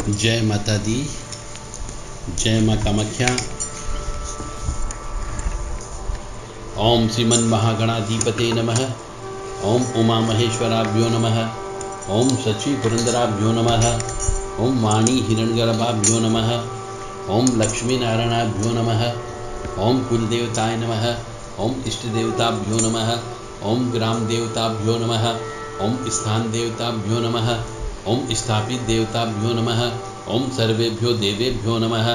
जय माता दी, जय माँ कामाख्या। ओम श्रीमन महागणाधिपते नमः। ओम उमा महेश्वराभ्यो नमः। ओम शची पुरंदराभ्यो नमः। ओम वाणी हिरण्यगर्भाभ्यो नमः। ओम लक्ष्मी नारायणाभ्यो नमः। ओम कुलदेवताय नमः। ओम इष्टदेवताभ्यो नमः। ओम ग्राम देवताभ्यो नमः। ओम स्थान देवताभ्यो नमः। ओम स्थापित देवताभ्यो नमः। ओम सर्वेभ्यो देवेभ्यो नमः।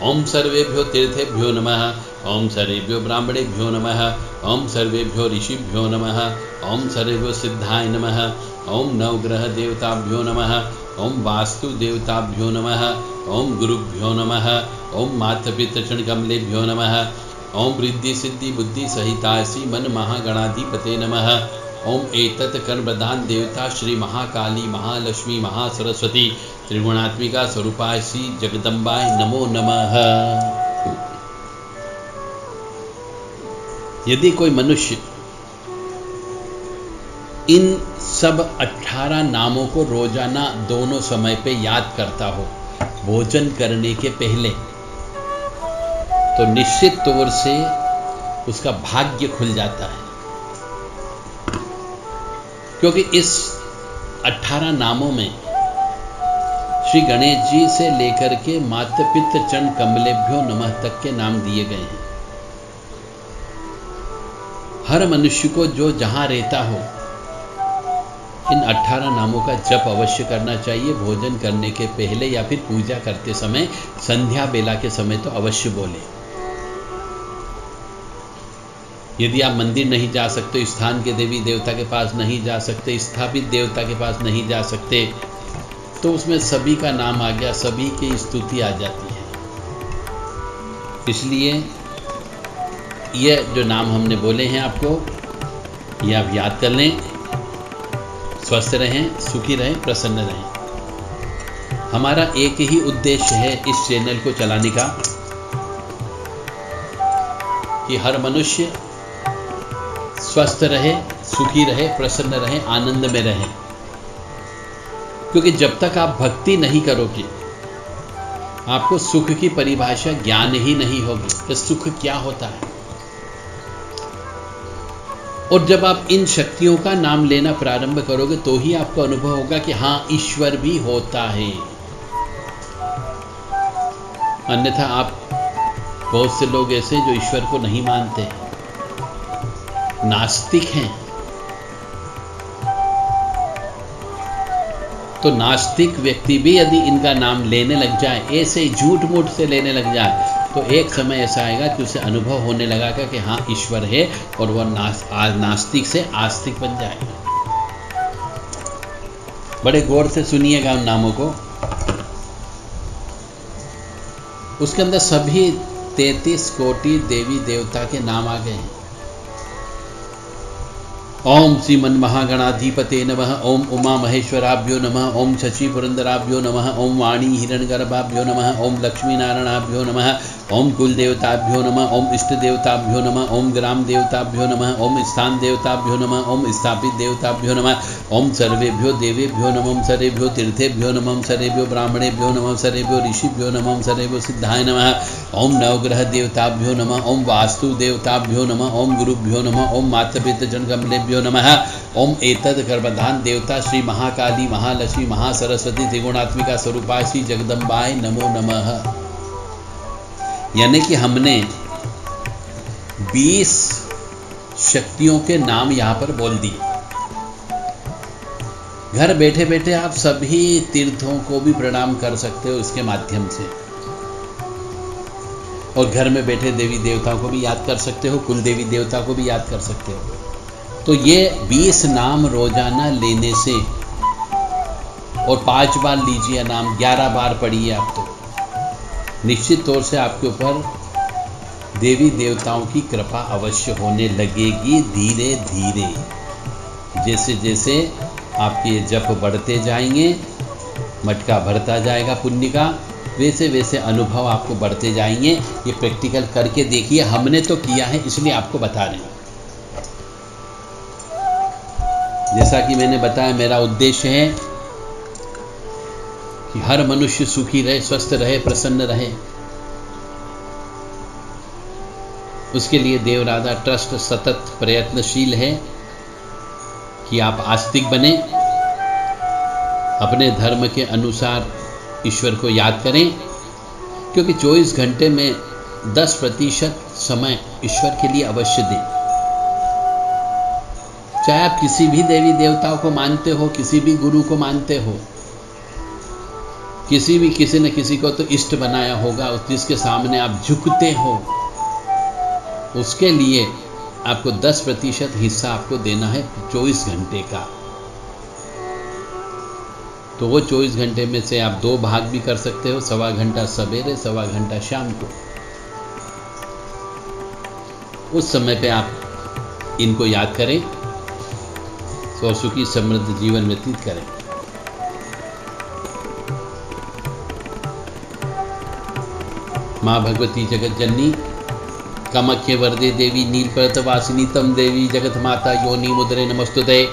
ओम सर्वेभ्यो तीर्थेभ्यो नमः। ओम सर्वेभ्यो ब्राह्मणेभ्यो नमः। ओम सर्वेभ्यो ऋषिभ्यो नमः। ओम सर्वेभ्यो सिद्धाय नमः। ओम नवग्रह देवताभ्यो नमः। ओम वास्तु देवताभ्यो नमः। ओम गुरुभ्यो नमः। ओम मातपितृचरण कमलेभ्यो नमः। ओम रिद्धि सिद्धि बुद्धि सहितासी मन महागणाधिपते नमः। ओम एतत् कर्मप्रधान देवता श्री महाकाली महालक्ष्मी महासरस्वती त्रिगुणात्मिका स्वरूपाय श्री जगदम्बाय नमो नमः। यदि कोई मनुष्य इन सब 18 नामों को रोजाना दोनों समय पे याद करता हो, भोजन करने के पहले, तो निश्चित तौर से उसका भाग्य खुल जाता है। क्योंकि इस 18 नामों में श्री गणेश जी से लेकर के माता पितृ चरण कमलेभ्यो नमः तक के नाम दिए गए हैं। हर मनुष्य को जो जहां रहता हो, इन 18 नामों का जप अवश्य करना चाहिए। भोजन करने के पहले या फिर पूजा करते समय, संध्या बेला के समय तो अवश्य बोले। यदि आप मंदिर नहीं जा सकते, स्थान के देवी देवता के पास नहीं जा सकते, स्थापित देवता के पास नहीं जा सकते, तो उसमें सभी का नाम आ गया, सभी की स्तुति आ जाती है। इसलिए ये जो नाम हमने बोले हैं आपको, ये आप याद कर लें। स्वस्थ रहें, सुखी रहें, प्रसन्न रहें। हमारा एक ही उद्देश्य है इस चैनल को चलाने का, कि हर मनुष्य स्वस्थ रहे, सुखी रहे, प्रसन्न रहे, आनंद में रहे। क्योंकि जब तक आप भक्ति नहीं करोगे, आपको सुख की परिभाषा ज्ञान ही नहीं होगी कि सुख क्या होता है। और जब आप इन शक्तियों का नाम लेना प्रारंभ करोगे, तो ही आपको अनुभव होगा कि हाँ, ईश्वर भी होता है। अन्यथा आप, बहुत से लोग ऐसे जो ईश्वर को नहीं मानते, नास्तिक हैं। तो नास्तिक व्यक्ति भी यदि इनका नाम लेने लग जाए, ऐसे झूठ मूठ से लेने लग जाए, तो एक समय ऐसा आएगा कि उसे अनुभव होने लगा कि हाँ, ईश्वर है, और वह नास्तिक से आस्तिक बन जाएगा। बड़े गौर से सुनिएगा उन नामों को। उसके अंदर सभी 33 कोटि देवी देवता के नाम आ गए हैं। ओम श्रीमन महागणाधिपते नमः। ओम उमा महेश्वराभ्यो नमः। ओम शची पुरंदराभ्यो नमः। ओम वाणी हिरण्यगर्भाभ्यो नमः। ओम लक्ष्मी नारायणाभ्यो नमः। ओम कुलदेवताभ्यो नमः। ओम इष्ट देवताभ्यो नमः। ओम ग्राम देवताभ्यो नमः। ओम स्थान देवताभ्यो नमः। ओम स्थापित देवताभ्यो नमः। ओम सर्वेभ्यो देवेभ्यो नमः। ओम सर्वेभ्यो तीर्थेभ्यो नमः। ओम सर्वेभ्यो ब्राह्मणेभ्यो नमः। ओम सर्वेभ्यो ऋषिभ्यो नमः। ओम सर्वेभ्यो सिद्धाय नमः। ओम नवग्रह देवताभ्यो नमः। ओम वास्तु देवताभ्यो नमः। ओम गुरुभ्यो नमः। ओम मातपितृचरण कमलेभ्यो नमः। ओम एतत् कर्मप्रधान देवता श्री महाकाली महालक्ष्मी महासरस्वती त्रिगुणात्मिका स्वरूपाय श्री जगदम्बाय नमो नमः। यानी कि हमने 20 शक्तियों के नाम यहां पर बोल दिए। घर बैठे बैठे आप सभी तीर्थों को भी प्रणाम कर सकते हो इसके माध्यम से, और घर में बैठे देवी देवताओं को भी याद कर सकते हो, कुल देवी देवता को भी याद कर सकते हो। तो ये 20 नाम रोजाना लेने से, और 5 बार लीजिए नाम, 11 बार पढ़िए आप, तो निश्चित तौर से आपके ऊपर देवी देवताओं की कृपा अवश्य होने लगेगी। धीरे धीरे जैसे जैसे आपके जप बढ़ते जाएंगे, मटका भरता जाएगा पुण्य का, वैसे वैसे अनुभव आपको बढ़ते जाएंगे। ये प्रैक्टिकल करके देखिए, हमने तो किया है इसलिए आपको बता रहे हैं। जैसा कि मैंने बताया, मेरा उद्देश्य है कि हर मनुष्य सुखी रहे, स्वस्थ रहे, प्रसन्न रहे। उसके लिए देवराधा ट्रस्ट सतत प्रयत्नशील है कि आप आस्तिक बने, अपने धर्म के अनुसार ईश्वर को याद करें, क्योंकि 24 घंटे में 10% समय ईश्वर के लिए अवश्य दें। चाहे आप किसी भी देवी देवताओं को मानते हो, किसी भी गुरु को मानते हो, किसी न किसी को तो इष्ट बनाया होगा, जिसके सामने आप झुकते हो, उसके लिए आपको 10% हिस्सा आपको देना है 24 घंटे का। तो वो 24 घंटे में से आप 2 भाग भी कर सकते हो, 1.25 घंटा सवेरे, 1.25 घंटा शाम को। उस समय पे आप इनको याद करें, तो सुखी समृद्ध जीवन व्यतीत करें। माँ भगवती जगत जननी कामाख्ये वरदे देवी नीलपर्वतवासिनी तम देवी जगत माता योनि मुद्रे नमस्तुते।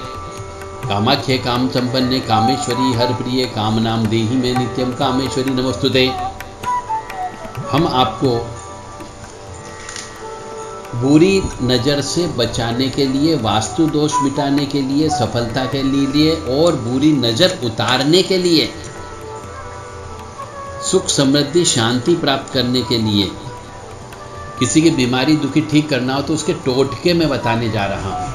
कामाख्ये काम संपन्ने कामेश्वरी हर प्रिय काम नाम देहि में नित्यम कामेश्वरी नमस्तुते। हम आपको बुरी नज़र से बचाने के लिए, वास्तु दोष मिटाने के लिए, सफलता के लिए और बुरी नज़र उतारने के लिए, सुख समृद्धि शांति प्राप्त करने के लिए, किसी की बीमारी दुखी ठीक करना हो तो उसके टोटके में बताने जा रहा हूँ।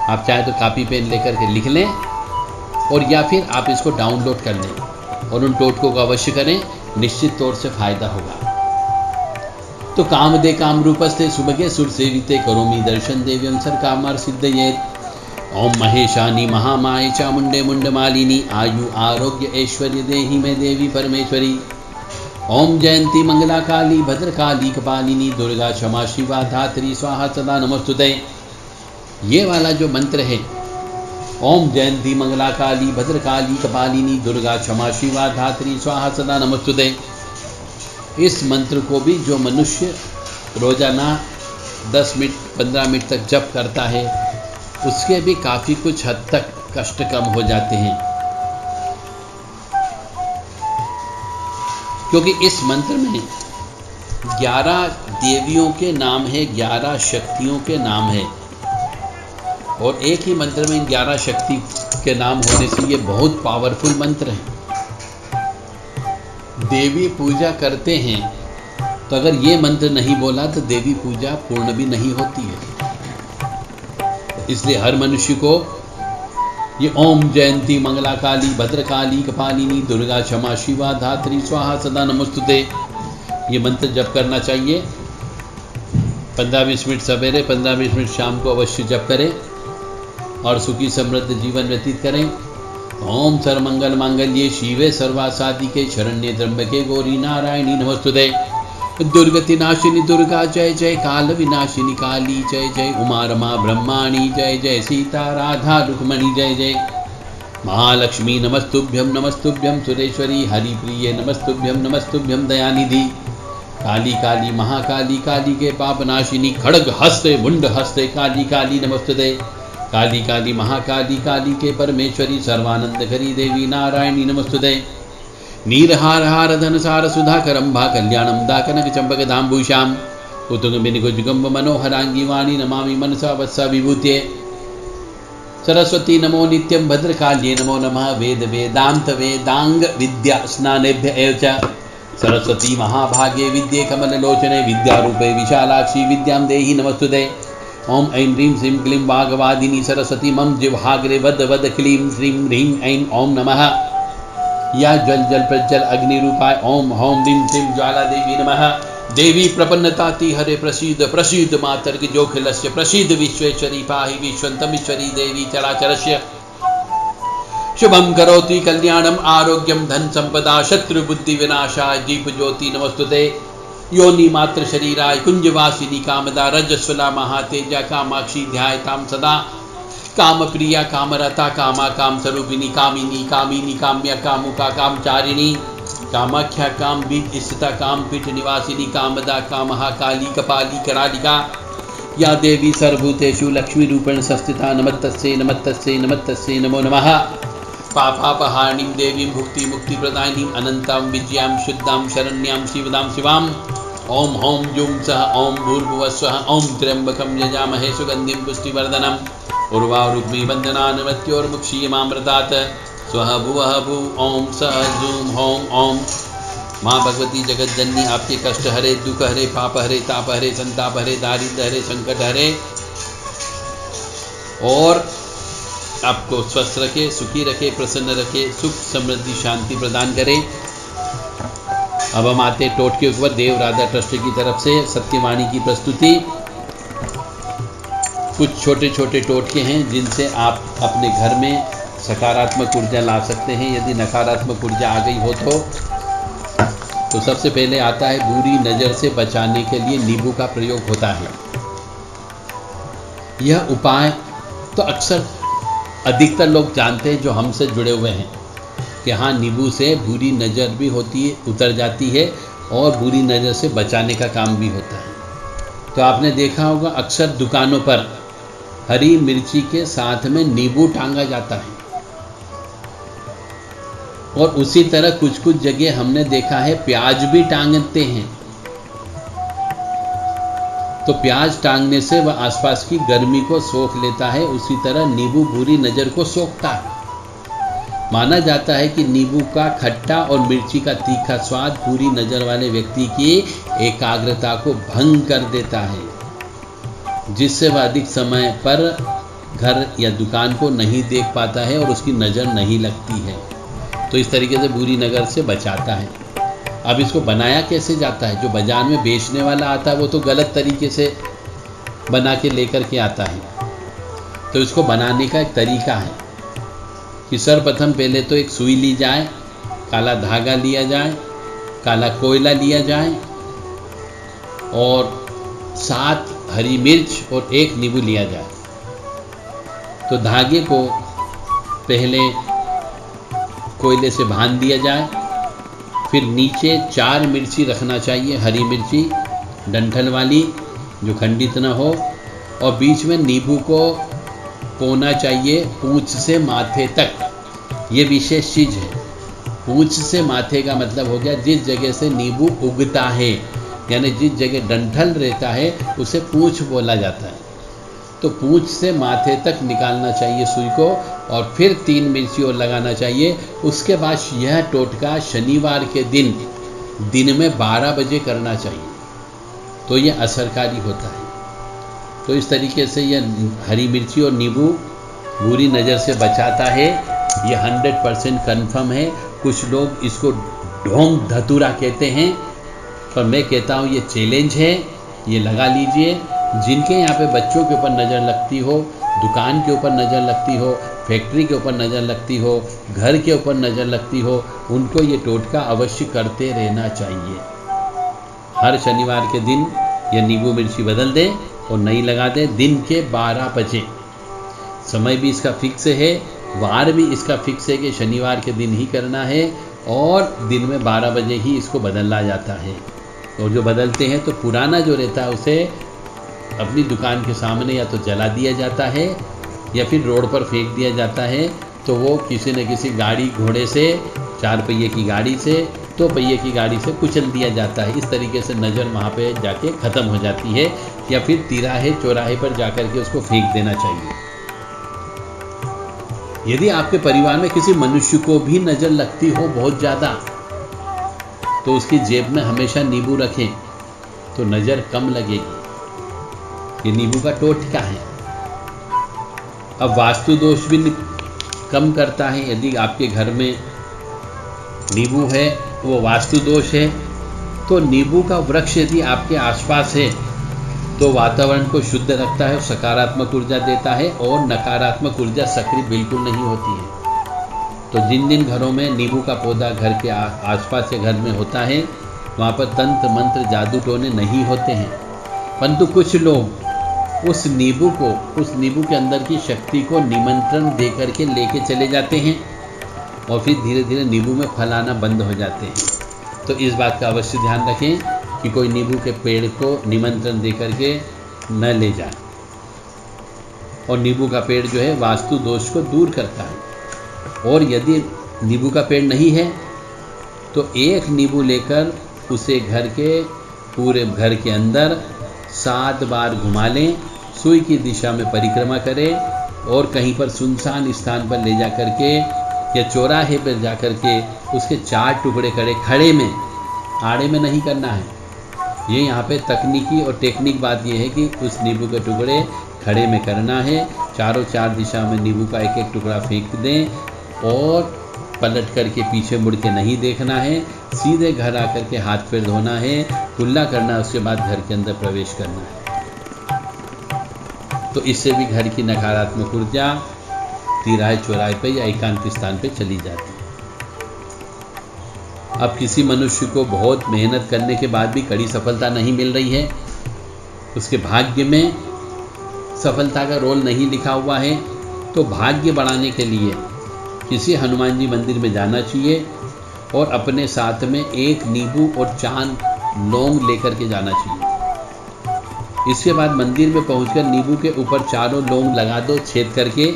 आप चाहे तो कॉपी पेन लेकर के लिख लें, और या फिर आप इसको डाउनलोड कर लें और उन टोटकों को अवश्य करें, निश्चित तौर से फायदा होगा। तो काम दे काम रूपस्ते सुभगे सुर सेविते करोमि दर्शन देव्यं सर कामार सिद्धयेत्। ओम महेशानी महामाये चामुंडे मुंडमालिनी आयु आरोग्य ऐश्वर्य देहि में देवी परमेश्वरी। ओम जयंती मंगला काली भद्रकाली कपालिनी दुर्गा क्षमा शिवा धात्री स्वाहा सदा नमस्तुते। ये वाला जो मंत्र है, ओम जयंती मंगला काली भद्रकाली कपालिनी दुर्गा क्षमा शिवा धात्री स्वाहा सदा नमस्तुते, इस मंत्र को भी जो मनुष्य रोजाना 10 मिनट 15 मिनट तक जप करता है, उसके भी काफ़ी कुछ हद तक कष्ट कम हो जाते हैं। क्योंकि इस मंत्र में 11 देवियों के नाम है, 11 शक्तियों के नाम है, और एक ही मंत्र में इन 11 शक्ति के नाम होने से ये बहुत पावरफुल मंत्र है। देवी पूजा करते हैं तो अगर ये मंत्र नहीं बोला तो देवी पूजा पूर्ण भी नहीं होती है। इसलिए हर मनुष्य को ये ओम जयंती मंगला काली भद्रकाली कपालिनी दुर्गा क्षमा शिवा धात्री स्वाहा सदा नमस्तुते, ये मंत्र जप करना चाहिए। 15-20 मिनट सवेरे, 15-20 मिनट शाम को अवश्य जप करें और सुखी समृद्ध जीवन व्यतीत करें। ओम सर्वमंगल मांगल्ये शिवे सर्वासाधिके शरण्ये त्र्यंबके गौरी नारायणी नमस्तुते। दुर्गति नाशिनी दुर्गा जय जय, काल विनाशिनी काली जय जय, उमा रमा ब्रह्माणी जय जय, सीता राधा रुक्मणी जय जय। महालक्ष्मी नमस्तुभ्यं नमस्तुभ्यं, सुरेश्वरी हरिप्रिये नमस्तुभ्यं नमस्तुभ्यं, दयानिधि काली काली महाकाली काली के पापनाशिनी, खड़ग हस्ते मुंड हस्ते काली काली नमस्तुते। काली काली महाकाली काली के परमेश्वरी सर्वानंद करी देवी नारायणी नमस्तुते। नीरहार हार धन सार सुधाकरंभा कल्याणम दा कनक चंपक धाम्बूषाम, उतुंग बिनिकुजगम्ब मनोहरांगी वाणी नमामि मनसा वत्सा विभूते। सरस्वती नमो नित्यं भद्रकाल्ये नमो नमः, वेद वेदांत वेदांग विद्या स्नानेभ्य एव च। सरस्वती महाभागे विद्ये कमललोचने, विद्यारूपे विशालाक्षी विद्यां देहि नमस्तुते। ओम ऐं ह्रीं श्रीं क्लीं वाग्वादिनी सरस्वती मम जिह्वाग्रे वद वद क्लीं श्रीं ह्रीं ऐं ओम नमः। या जल जल प्रज्वल अग्नि रूपाय ओम हौं ह्रीं श्रीं ज्वाला देवी नमः। देवी प्रपन्नताति हरे प्रसीद प्रसीद मातर्ग जोखिलस्य, प्रसीद विश्वेश्वरी पाहि विश्वन्तमीश्वरी देवी चराचरस्य। शुभं करोति कल्याणम आरोग्यम धन संपदा, शत्रु बुद्धि विनाशाय दीप ज्योति नमस्तुते। योनि मात्र शरीराय कुंजवासिनी कामदा, रजस्वला महातेजा कामाक्षी ध्यायताम सदा। काम प्रिया कामरता कामा काम स्वरूपिणी, कामिनी कामिनी काम्या कामुका कामचारिणी, कामाख्या काम बीज स्थिता काम पीठ निवासिनी, कामदा कामहा काली कपाली करालिका। या देवी सर्वभूतेषु लक्ष्मी रूपेण संस्थिता, नमस्तस्यै नमस्तस्यै नमस्तस्यै नमो नमः। पापापहारिणीं देवीं भुक्ति मुक्ति प्रदायिनीं अनंतां विजयां शुद्धां शरण्यां शिवदां शिवां। ओम हौं जुं सः ओम भूर्भुवस्वः ओम त्र्यंबकं यजामहे सुगंधिं पुष्टिवर्धनम् उर्वारुक्मी वंदनान् मृत्योर्मुक्षीयमामृतात् स्वः भुवः भू ओम सः जूं हौं ओम। माँ भगवती जगतजननी आपके कष्ट हरे, दुख हरे, पाप हरे, ताप हरे, संताप हरे, दारिद्र हरे, संकट हरे और आपको स्वस्थ रखे, सुखी रखे, प्रसन्न रखे, सुख समृद्धि शांति प्रदान करे। अब हम आते टोट के ऊपर। देव राधा ट्रस्ट की तरफ से सत्यवाणी की प्रस्तुति। कुछ छोटे छोटे टोटके हैं जिनसे आप अपने घर में सकारात्मक ऊर्जा ला सकते हैं। यदि नकारात्मक ऊर्जा आ गई हो तो सबसे पहले आता है बुरी नज़र से बचाने के लिए नींबू का प्रयोग होता है। यह उपाय तो अक्सर अधिकतर लोग जानते हैं जो हमसे जुड़े हुए हैं कि हाँ, नींबू से बुरी नज़र भी होती है, उतर जाती है और बुरी नज़र से बचाने का काम भी होता है। तो आपने देखा होगा अक्सर दुकानों पर हरी मिर्ची के साथ में नींबू टांगा जाता है और उसी तरह कुछ कुछ जगह हमने देखा है प्याज भी टांगते हैं। तो प्याज टांगने से वह आसपास की गर्मी को सोख लेता है, उसी तरह नींबू बुरी नज़र को सोखता है। माना जाता है कि नींबू का खट्टा और मिर्ची का तीखा स्वाद बुरी नज़र वाले व्यक्ति की एकाग्रता को भंग कर देता है, जिससे वह अधिक समय पर घर या दुकान को नहीं देख पाता है और उसकी नज़र नहीं लगती है। तो इस तरीके से बुरी नज़र से बचाता है। अब इसको बनाया कैसे जाता है? जो बाजार में बेचने वाला आता है वो तो गलत तरीके से बना के लेकर के आता है। तो इसको बनाने का एक तरीका है कि सर्वप्रथम पहले तो एक सुई ली जाए, काला धागा लिया जाए, काला कोयला लिया जाए और 7 हरी मिर्च और 1 नींबू लिया जाए। तो धागे को पहले कोयले से बांध दिया जाए, फिर नीचे 4 मिर्ची रखना चाहिए, हरी मिर्ची डंठल वाली जो खंडित न हो, और बीच में नींबू को पोना चाहिए पूंछ से माथे तक। ये विशेष चीज़ है। पूंछ से माथे का मतलब हो गया जिस जगह से नींबू उगता है, यानी जिस जगह डंठल रहता है उसे पूंछ बोला जाता है। तो पूंछ से माथे तक निकालना चाहिए सुई को और फिर 3 मिर्ची और लगाना चाहिए। उसके बाद यह टोटका शनिवार के दिन में 12 बजे करना चाहिए, तो यह असरकारी होता है। तो इस तरीके से यह हरी मिर्ची और नींबू बुरी नज़र से बचाता है। यह 100% कन्फर्म है। कुछ लोग इसको ढोंग धतूरा कहते हैं, पर मैं कहता हूँ ये चैलेंज है, ये लगा लीजिए। जिनके यहाँ पे बच्चों के ऊपर नज़र लगती हो, दुकान के ऊपर नज़र लगती हो, फैक्ट्री के ऊपर नज़र लगती हो, घर के ऊपर नज़र लगती हो, उनको ये टोटका अवश्य करते रहना चाहिए। हर शनिवार के दिन ये नींबू मिर्ची बदल दें और नई लगा दें। दिन के 12 बजे समय भी इसका फिक्स है, वार भी इसका फिक्स है कि शनिवार के दिन ही करना है और दिन में 12 बजे ही इसको बदला जाता है। और जो बदलते हैं तो पुराना जो रहता है उसे अपनी दुकान के सामने या तो जला दिया जाता है या फिर रोड पर फेंक दिया जाता है। तो वो किसी न किसी गाड़ी घोड़े से, 4 पहिए की गाड़ी से, 2 पहिए की गाड़ी से कुचल दिया जाता है। इस तरीके से नज़र वहाँ पे जाके ख़त्म हो जाती है, या फिर तिराहे चौराहे पर जाकर के उसको फेंक देना चाहिए। यदि आपके परिवार में किसी मनुष्य को भी नज़र लगती हो बहुत ज़्यादा, तो उसकी जेब में हमेशा नींबू रखें तो नज़र कम लगेगी। ये नींबू का टोटका है। अब वास्तु दोष भी कम करता है। यदि आपके घर में नींबू है, वो वास्तु दोष है, तो नींबू का वृक्ष यदि आपके आसपास है तो वातावरण को शुद्ध रखता है, सकारात्मक ऊर्जा देता है और नकारात्मक ऊर्जा सक्रिय बिल्कुल नहीं होती है। तो जिन घरों में नींबू का पौधा घर के आसपास के घर में होता है, वहाँ पर तंत्र मंत्र जादू टोने नहीं होते हैं। परंतु कुछ लोग उस नींबू के अंदर की शक्ति को निमंत्रण दे करके लेके चले जाते हैं और फिर धीरे धीरे नींबू में फल आना बंद हो जाते हैं। तो इस बात का अवश्य ध्यान रखें कि कोई नींबू के पेड़ को निमंत्रण दे करके न ले जाए। और नींबू का पेड़ जो है वास्तु दोष को दूर करता है। और यदि नींबू का पेड़ नहीं है तो एक नींबू लेकर उसे पूरे घर के अंदर 7 बार घुमा लें, सूर्य की दिशा में परिक्रमा करें और कहीं पर सुनसान स्थान पर ले जा कर के या चौराहे पर जा कर के उसके 4 टुकड़े करें, खड़े में, आड़े में नहीं करना है। ये यहाँ पे तकनीकी और टेक्निक बात ये है कि उस नींबू के टुकड़े खड़े में करना है। चारों 4 दिशा में नींबू का एक एक टुकड़ा फेंक दें और पलट करके पीछे मुड़ के नहीं देखना है। सीधे घर आकर के हाथ पैर धोना है, कुल्ला करना है, उसके बाद घर के अंदर प्रवेश करना है। तो इससे भी घर की नकारात्मक ऊर्जा तिराहे चौराहे पे या एकांत स्थान पे चली जाती है। अब किसी मनुष्य को बहुत मेहनत करने के बाद भी कड़ी सफलता नहीं मिल रही है, उसके भाग्य में सफलता का रोल नहीं लिखा हुआ है, तो भाग्य बढ़ाने के लिए किसी हनुमान जी मंदिर में जाना चाहिए और अपने साथ में 1 नींबू और 4 लौंग लेकर के जाना चाहिए। इसके बाद मंदिर में पहुंचकर नींबू के ऊपर 4 लौंग लगा दो, छेद करके,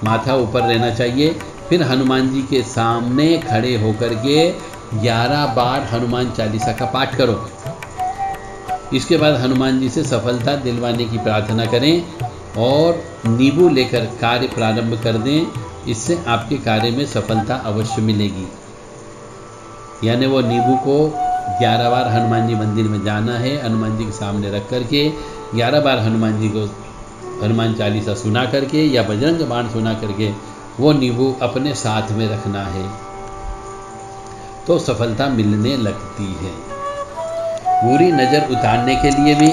माथा ऊपर रहना चाहिए। फिर हनुमान जी के सामने खड़े होकर के 11 बार हनुमान चालीसा का पाठ करो। इसके बाद हनुमान जी से सफलता दिलवाने की प्रार्थना करें और नींबू लेकर कार्य प्रारंभ कर दें। इससे आपके कार्य में सफलता अवश्य मिलेगी। यानी वो नींबू को 11 बार हनुमान जी मंदिर में जाना है, हनुमान जी के सामने रख करके 11 बार हनुमान जी को हनुमान चालीसा सुना करके या बजरंग बाण सुना करके वो नींबू अपने साथ में रखना है, तो सफलता मिलने लगती है। बुरी नज़र उतारने के लिए भी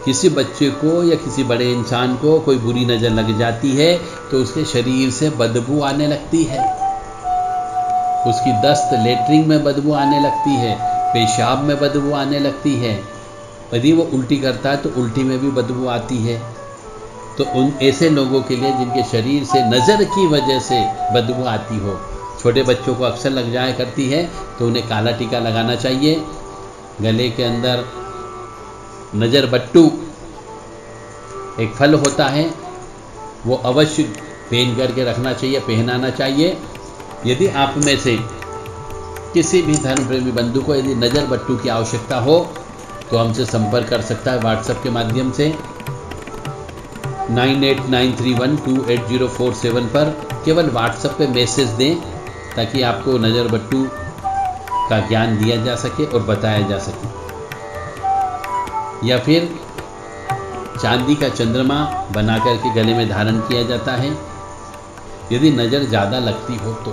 किसी बच्चे को या किसी बड़े इंसान को कोई बुरी नज़र लग जाती है तो उसके शरीर से बदबू आने लगती है, उसकी दस्त लेटरिन में बदबू आने लगती है, पेशाब में बदबू आने लगती है। यदि वो उल्टी करता है तो उल्टी में भी बदबू आती है। तो उन ऐसे लोगों के लिए जिनके शरीर से नज़र की वजह से बदबू आती हो, छोटे बच्चों को अक्सर लग जाया करती है, तो उन्हें काला टीका लगाना चाहिए। गले के अंदर नज़र बट्टू एक फल होता है, वो अवश्य पहन करके रखना चाहिए, पहनाना चाहिए। यदि आप में से किसी भी धर्म प्रेमी बंधु को यदि नज़र बट्टू की आवश्यकता हो तो हमसे संपर्क कर सकता है व्हाट्सएप के माध्यम से 9893128047 पर। केवल व्हाट्सएप पे मैसेज दें ताकि आपको नज़र बट्टू का ज्ञान दिया जा सके और बताया जा सके। या फिर चांदी का चंद्रमा बना करके गले में धारण किया जाता है। यदि नज़र ज़्यादा लगती हो तो,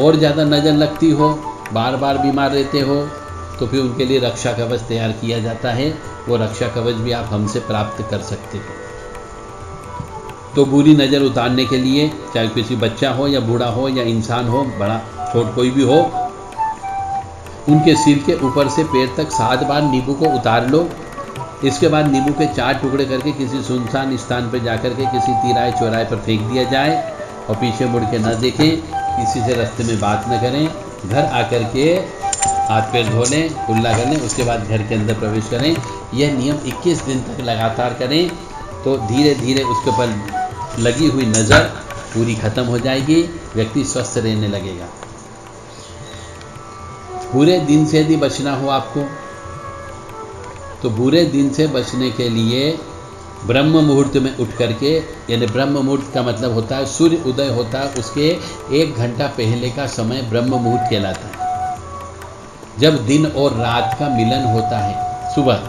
और ज़्यादा नज़र लगती हो, बार बार बीमार रहते हो, तो फिर उनके लिए रक्षा कवच तैयार किया जाता है। वो रक्षा कवच भी आप हमसे प्राप्त कर सकते हो। तो बुरी नज़र उतारने के लिए चाहे किसी बच्चा हो या बूढ़ा हो या इंसान हो, बड़ा छोट कोई भी हो, उनके सिर के ऊपर से पैर तक 7 बार नींबू को उतार लो। इसके बाद नींबू के 4 टुकड़े करके किसी सुनसान स्थान पर जाकर के किसी तिराहे चौराहे पर फेंक दिया जाए और पीछे मुड़ के न देखें, किसी से रास्ते में बात न करें, घर आकर के हाथ पैर धो लें, कुल्ला कर लें, उसके बाद घर के अंदर प्रवेश करें। यह नियम 21 दिन तक लगातार करें तो धीरे धीरे उसके ऊपर लगी हुई नज़र पूरी खत्म हो जाएगी, व्यक्ति स्वस्थ रहने लगेगा। बुरे दिन से यदि बचना हो आपको, तो बुरे दिन से बचने के लिए ब्रह्म मुहूर्त में उठ करके, यानी ब्रह्म मुहूर्त का मतलब होता है सूर्य उदय होता है उसके 1 घंटा पहले का समय ब्रह्म मुहूर्त कहलाता है। जब दिन और रात का मिलन होता है सुबह,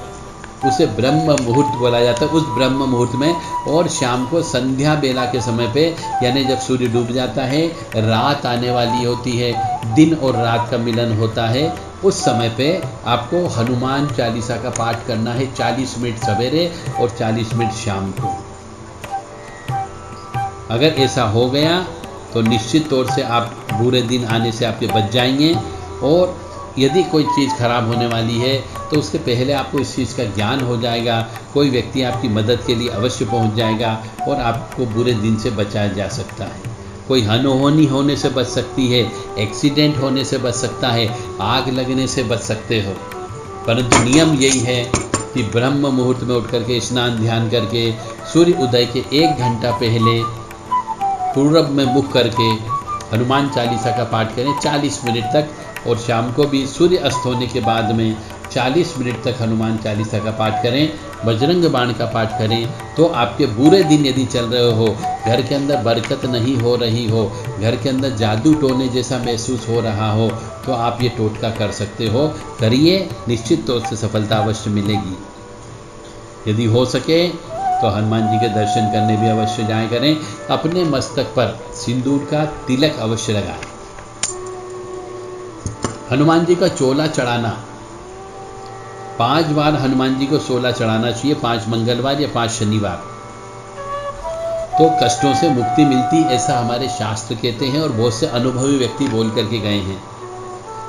उसे ब्रह्म मुहूर्त बोला जाता है। उस ब्रह्म मुहूर्त में और शाम को संध्या बेला के समय पे, यानी जब सूर्य डूब जाता है, रात आने वाली होती है, दिन और रात का मिलन होता है, उस समय पे आपको हनुमान चालीसा का पाठ करना है 40 मिनट सवेरे और 40 मिनट शाम को। अगर ऐसा हो गया तो निश्चित तौर से आप बुरे दिन आने से आपके बच जाएंगे। और यदि कोई चीज़ खराब होने वाली है तो उसके पहले आपको इस चीज़ का ज्ञान हो जाएगा, कोई व्यक्ति आपकी मदद के लिए अवश्य पहुंच जाएगा और आपको बुरे दिन से बचाया जा सकता है। कोई अनहोनी होने से बच सकती है, एक्सीडेंट होने से बच सकता है, आग लगने से बच सकते हो। परंतु नियम यही है कि ब्रह्म मुहूर्त में उठ करके स्नान ध्यान करके सूर्य उदय के 1 घंटा पहले पूर्व में मुख करके हनुमान चालीसा का पाठ करें 40 मिनट तक, और शाम को भी सूर्य अस्त होने के बाद में 40 मिनट तक हनुमान चालीसा का पाठ करें, बजरंग बाण का पाठ करें। तो आपके बुरे दिन यदि चल रहे हो, घर के अंदर बरकत नहीं हो रही हो, घर के अंदर जादू टोने जैसा महसूस हो रहा हो, तो आप ये टोटका कर सकते हो। करिए, निश्चित तौर से सफलता अवश्य मिलेगी। यदि हो सके तो हनुमान जी के दर्शन करने भी अवश्य जाएं करें। अपने मस्तक पर सिंदूर का तिलक अवश्य लगाएं। हनुमान जी का चोला चढ़ाना, 5 बार हनुमान जी को चोला चढ़ाना चाहिए, 5 मंगलवार या 5 शनिवार, तो कष्टों से मुक्ति मिलती, ऐसा हमारे शास्त्र कहते हैं और बहुत से अनुभवी व्यक्ति बोल करके गए हैं।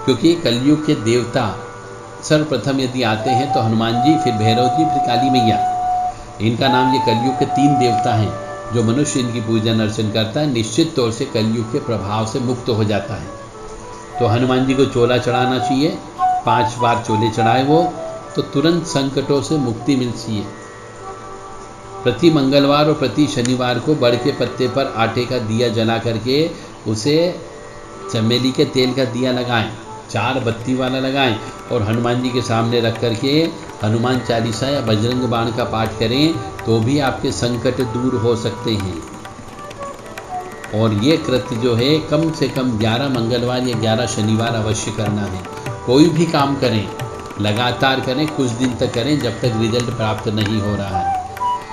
क्योंकि कलयुग के देवता सर्वप्रथम यदि आते हैं तो हनुमान जी, फिर भैरव जी, फिर काली मैया। इनका नाम, ये कलयुग के 3 देवता हैं। जो मनुष्य इनकी पूजन अर्चन करता है निश्चित तौर से कलयुग के प्रभाव से मुक्त हो जाता है। तो हनुमान जी को चोला चढ़ाना चाहिए, 5 बार चोले चढ़ाए वो तो तुरंत संकटों से मुक्ति मिलती है। प्रति मंगलवार और प्रति शनिवार को बड़ के पत्ते पर आटे का दिया जला करके उसे चमेली के तेल का दिया लगाएं, 4 बत्ती वाला लगाएं, और हनुमान जी के सामने रख करके हनुमान चालीसा या बजरंग बाण का पाठ करें, तो भी आपके संकट दूर हो सकते हैं। और ये कृत्य जो है कम से कम 11 मंगलवार या 11 शनिवार अवश्य करना है। कोई भी काम करें लगातार करें, कुछ दिन तक करें, जब तक रिजल्ट प्राप्त नहीं हो रहा है।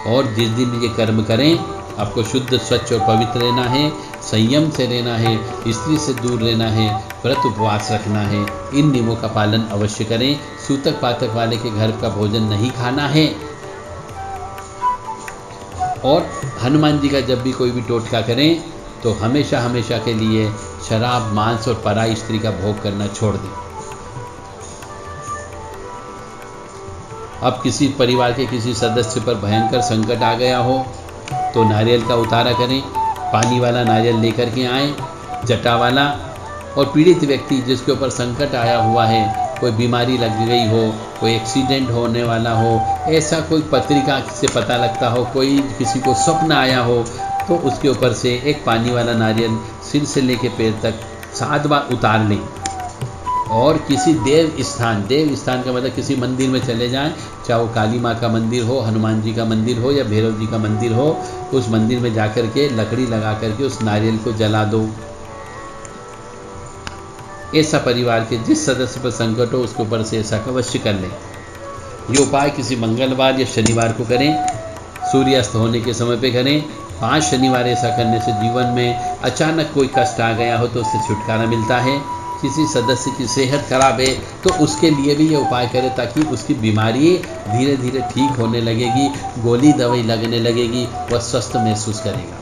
और जिस दिन ये कर्म करें, आपको शुद्ध, स्वच्छ और पवित्र रहना है, संयम से रहना है, स्त्री से दूर रहना है, व्रत उपवास रखना है। इन नियमों का पालन अवश्य करें। सूतक पातक वाले के घर का भोजन नहीं खाना है। और हनुमान जी का जब भी कोई भी टोटका करें तो हमेशा हमेशा के लिए शराब, मांस और पराई स्त्री का भोग करना छोड़ दें। अब किसी परिवार के किसी सदस्य पर भयंकर संकट आ गया हो तो नारियल का उतारा करें, पानी वाला नारियल लेकर के आएँ, जटा वाला। और पीड़ित व्यक्ति जिसके ऊपर संकट आया हुआ है, कोई बीमारी लग गई हो, कोई एक्सीडेंट होने वाला हो, ऐसा कोई पत्रिका से पता लगता हो, कोई किसी को स्वप्न आया हो, तो उसके ऊपर से एक पानी वाला नारियल सिर से लेके पैर तक 7 बार उतार लें। और किसी देव स्थान का मतलब किसी मंदिर में चले जाएं, चाहे वो काली माँ का मंदिर हो, हनुमान जी का मंदिर हो या भैरव जी का मंदिर हो, उस मंदिर में जाकर के लकड़ी लगा करके उस नारियल को जला दो। ऐसा परिवार के जिस सदस्य पर संकट हो उसके ऊपर से ऐसा अवश्य कर लें। ये उपाय किसी मंगलवार या शनिवार को करें, सूर्यास्त होने के समय पे करें। 5 शनिवार ऐसा करने से जीवन में अचानक कोई कष्ट आ गया हो तो उससे छुटकारा मिलता है। किसी सदस्य की सेहत खराब है तो उसके लिए भी ये उपाय करें ताकि उसकी बीमारी धीरे धीरे ठीक होने लगेगी, गोली दवाई लगने लगेगी, वह स्वस्थ महसूस करेगा।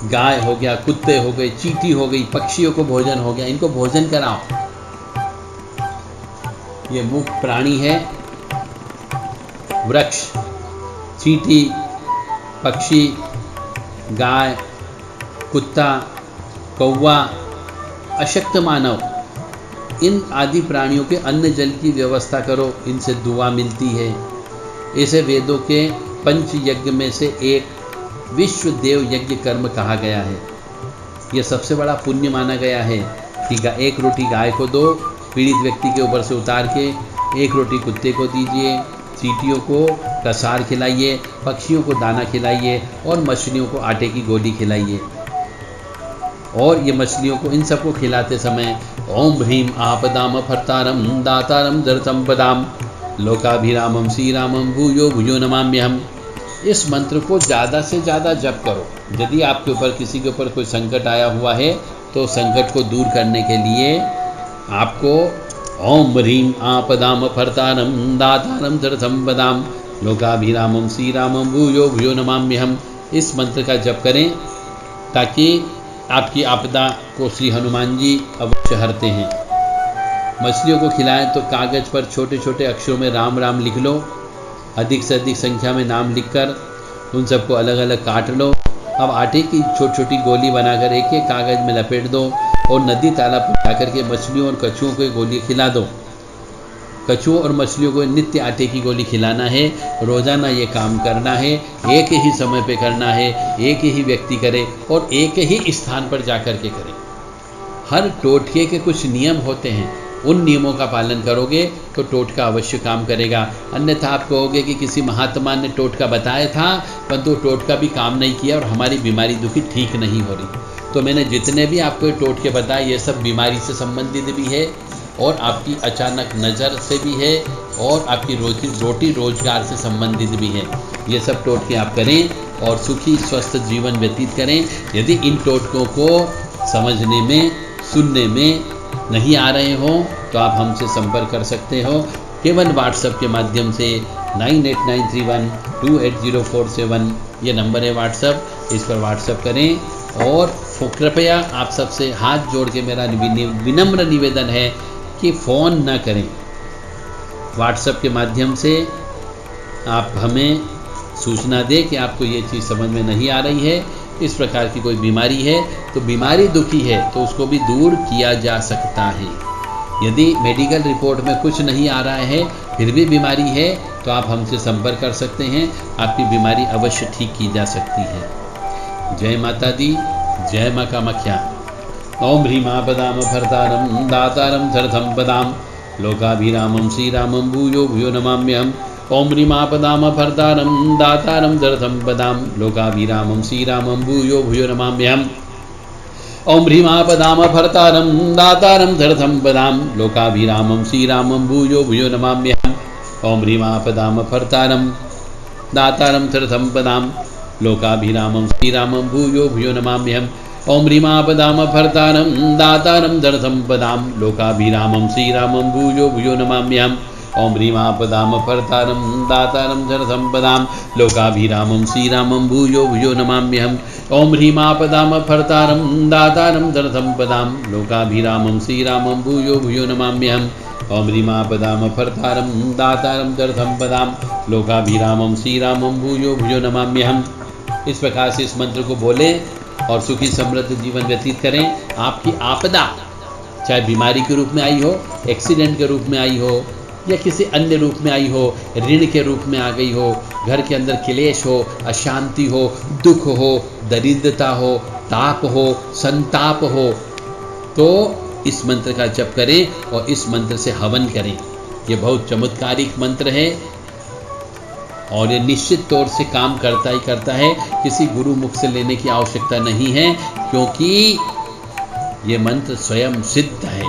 गाय हो गया, कुत्ते हो गए, चींटी हो गई, पक्षियों को भोजन हो गया, इनको भोजन कराओ। ये मुख्य प्राणी है। वृक्ष, चींटी, पक्षी, गाय, कुत्ता, कौवा, अशक्त मानव, इन आदि प्राणियों के अन्न जल की व्यवस्था करो, इनसे दुआ मिलती है। इसे वेदों के 5 यज्ञ में से एक विश्व देव यज्ञ कर्म कहा गया है। यह सबसे बड़ा पुण्य माना गया है कि 1 रोटी गाय को दो, पीड़ित व्यक्ति के ऊपर से उतार के 1 रोटी कुत्ते को दीजिए, चींटियों को कसार खिलाइए, पक्षियों को दाना खिलाइए और मछलियों को आटे की गोली खिलाइए। और ये मछलियों को, इन सबको खिलाते समय ओम ह्रीम आपदाम फर्तारम दातारम धरतम पदाम लोकाभिरामम श्री रामम भूयो भूयो नमाम्यहम, इस मंत्र को ज़्यादा से ज़्यादा जप करो। यदि आपके ऊपर किसी के ऊपर कोई संकट आया हुआ है तो संकट को दूर करने के लिए आपको ओम ह्रीम आपदाम फर्तारम दातारम धरतम पदाम लोकाभिरामम श्री रामम भूयो भूयो नमाम्यहम, इस मंत्र का जप करें ताकि आपकी आपदा को श्री हनुमान जी अवश्य हरते हैं। मछलियों को खिलाएं तो कागज पर छोटे छोटे अक्षरों में राम राम लिख लो, अधिक से अधिक संख्या में नाम लिखकर उन सबको अलग अलग काट लो। अब आटे की छोटी छोटी गोली बनाकर एक एक कागज में लपेट दो और नदी तालाब पर जाकर के मछलियों और कछुओं को गोली खिला दो। कछुओं और मछलियों को नित्य आटे की गोली खिलाना है, रोजाना ये काम करना है, एक ही समय पे करना है, एक ही व्यक्ति करे और एक ही स्थान पर जाकर के करे। हर टोटके के कुछ नियम होते हैं, उन नियमों का पालन करोगे तो टोटका अवश्य काम करेगा। अन्यथा आप कहोगे कि किसी महात्मा ने टोटका बताया था परंतु टोटका भी काम नहीं किया और हमारी बीमारी दुखी ठीक नहीं हो रही। तो मैंने जितने भी आपको टोटके बताए ये सब बीमारी से संबंधित भी है और आपकी अचानक नज़र से भी है और आपकी रोटी रोजगार से संबंधित भी है। ये सब टोटके आप करें और सुखी स्वस्थ जीवन व्यतीत करें। यदि इन टोटकों को समझने में सुनने में नहीं आ रहे हो तो आप हमसे संपर्क कर सकते हो केवल व्हाट्सएप के माध्यम से 9893128047 ये नंबर है व्हाट्सएप, इस पर व्हाट्सएप करें। और कृपया आप सबसे हाथ जोड़ के मेरा विनम्र निवेदन है कि फ़ोन न करें। व्हाट्सएप के माध्यम से आप हमें सूचना दें कि आपको ये चीज़ समझ में नहीं आ रही है, इस प्रकार की कोई बीमारी है तो बीमारी दुखी है तो उसको भी दूर किया जा सकता है। यदि मेडिकल रिपोर्ट में कुछ नहीं आ रहा है फिर भी बीमारी है तो आप हमसे संपर्क कर सकते हैं, आपकी बीमारी अवश्य ठीक की जा सकती है। जय माता दी, जय माँ कामाख्या। ओम ह्रीमा पदाम भरतारम दातारम धरथम पदाम लोकाभिरामं श्रीरामं भूयो भूयो नमाम्यहम्। ओम ह्रीमापदाम भरतारम दातारम दर्थम पदाम लोकाभिरामं श्रीरामं भूयो भूयो नमाम्यहम्। ओम ह्रीमापदाम भरतारम दातारम दर्थम पदाम लोकाभिरामं श्रीरामं भूयो भूयो नमाम्यहम्। ओम ह्रीमापदाम भरतारम दातारम दर्थम पदाम लोकाभिरामं श्रीरामं भूयो भूयो नमाम्यहम्। ओम ह्रीमापदाम भरतारम दातारम दर्थम पदाम लोकाभिरामं श्रीरामं भूयो भूयो नमाम्यहम्। ओम ह्रीमापदाम भरतारम दातारम दर्थम पदाम लोकाभिरामं श्रीरामं भूयो भूयो नमाम्यहम्। ओम ह्रीमापदाम भरतारम दातारम दर्थम पदाम लोकाभिरामं श्रीरामं भूयो भूयो नमाम्यहम्। ओम ह्रीमापदाम भरतारम दातारम दर्थम पदाम लोकाभिरामं श्रीरामं भूयो भूयो नमाम्यहम्। इस प्रकार से इस मंत्र को बोले और सुखी समृद्ध जीवन व्यतीत करें। आपकी आपदा चाहे बीमारी के रूप में आई हो, एक्सीडेंट के रूप में आई हो या किसी अन्य रूप में आई हो, ऋण के रूप में आ गई हो, घर के अंदर क्लेश हो, अशांति हो, दुख हो, दरिद्रता हो, ताप हो, संताप हो, तो इस मंत्र का जप करें और इस मंत्र से हवन करें। ये बहुत चमत्कारिक मंत्र है और ये निश्चित तौर से काम करता ही करता है। किसी गुरु मुख से लेने की आवश्यकता नहीं है क्योंकि ये मंत्र स्वयं सिद्ध है।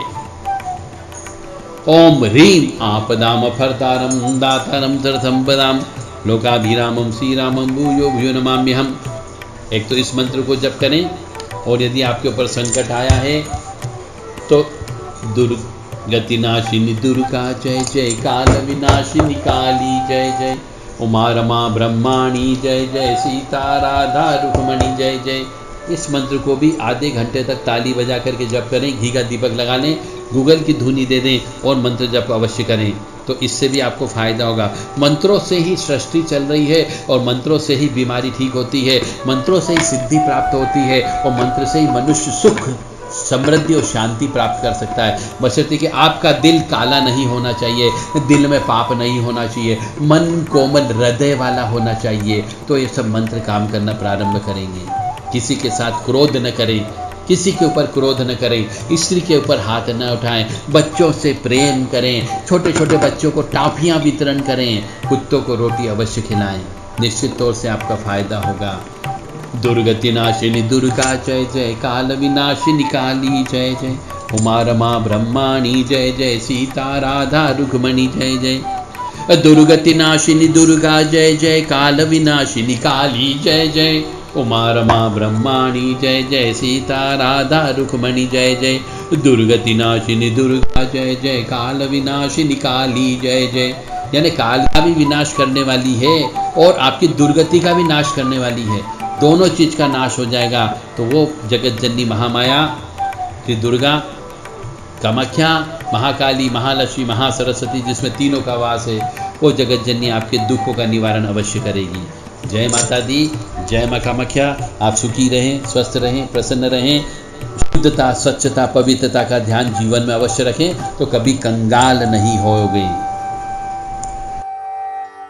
ओम ह्रीम आपदाम भरतारम दातारम दर्थम पदाम लोकाभिरामं श्रीरामं भूयो भूयो नमाम्यहम्। एक तो इस मंत्र को जप करें और यदि आपके ऊपर संकट आया है तो दुर्गतिनाशिनी दुर्गा जय जय, काल विनाशिनी काली जय जय, उमा रमा ब्रह्माणी जय जय, सीता राधा रुक्मणी जय जय। इस मंत्र को भी आधे घंटे तक ताली बजा करके जप करें, घी का दीपक लगा लें, गूगल की धुनी दे दें और मंत्र जप अवश्य करें तो इससे भी आपको फायदा होगा। मंत्रों से ही सृष्टि चल रही है और मंत्रों से ही बीमारी ठीक होती है, मंत्रों से ही सिद्धि प्राप्त होती है और मंत्र से ही मनुष्य सुख समृद्धि और शांति प्राप्त कर सकता है। बशर्ते कि आपका दिल काला नहीं होना चाहिए, दिल में पाप नहीं होना चाहिए, मन कोमल हृदय वाला होना चाहिए, तो ये सब मंत्र काम करना प्रारंभ करेंगे। किसी के साथ क्रोध न करें, किसी के ऊपर क्रोध न करें, स्त्री के ऊपर हाथ न उठाएं, बच्चों से प्रेम करें, छोटे छोटे बच्चों को टॉफियां वितरण करें, कुत्तों को रोटी अवश्य खिलाएं, निश्चित तौर से आपका फायदा होगा। दुर्गति नाशिनी दुर्गा जय जय, काल विनाशिनी काली जय जय, उमा रमा ब्रह्माणी जय जय, सीता राधा रुक्मणी जय जय। दुर्गति नाशिनी दुर्गा जय जय, काल विनाशिनी काली जय जय, उमा रमा ब्रह्माणी जय जय, सीता राधा रुक्मणी जय जय। दुर्गति नाशिनी दुर्गा जय जय, काल विनाशिनी काली जय जय। यानी काल का भी विनाश करने वाली है और आपकी दुर्गति का भी नाश करने वाली है, दोनों चीज का नाश हो जाएगा। तो वो जगत जननी महामाया श्री दुर्गा, कामाख्या, महाकाली, महालक्ष्मी, महासरस्वती, जिसमें तीनों का वास है, वो जगत जननी आपके दुखों का निवारण अवश्य करेगी। जय माता दी, जय माँ कामाख्या। आप सुखी रहें, स्वस्थ रहें, प्रसन्न रहें, शुद्धता, स्वच्छता, पवित्रता का ध्यान जीवन में अवश्य रखें तो कभी कंगाल नहीं होगे।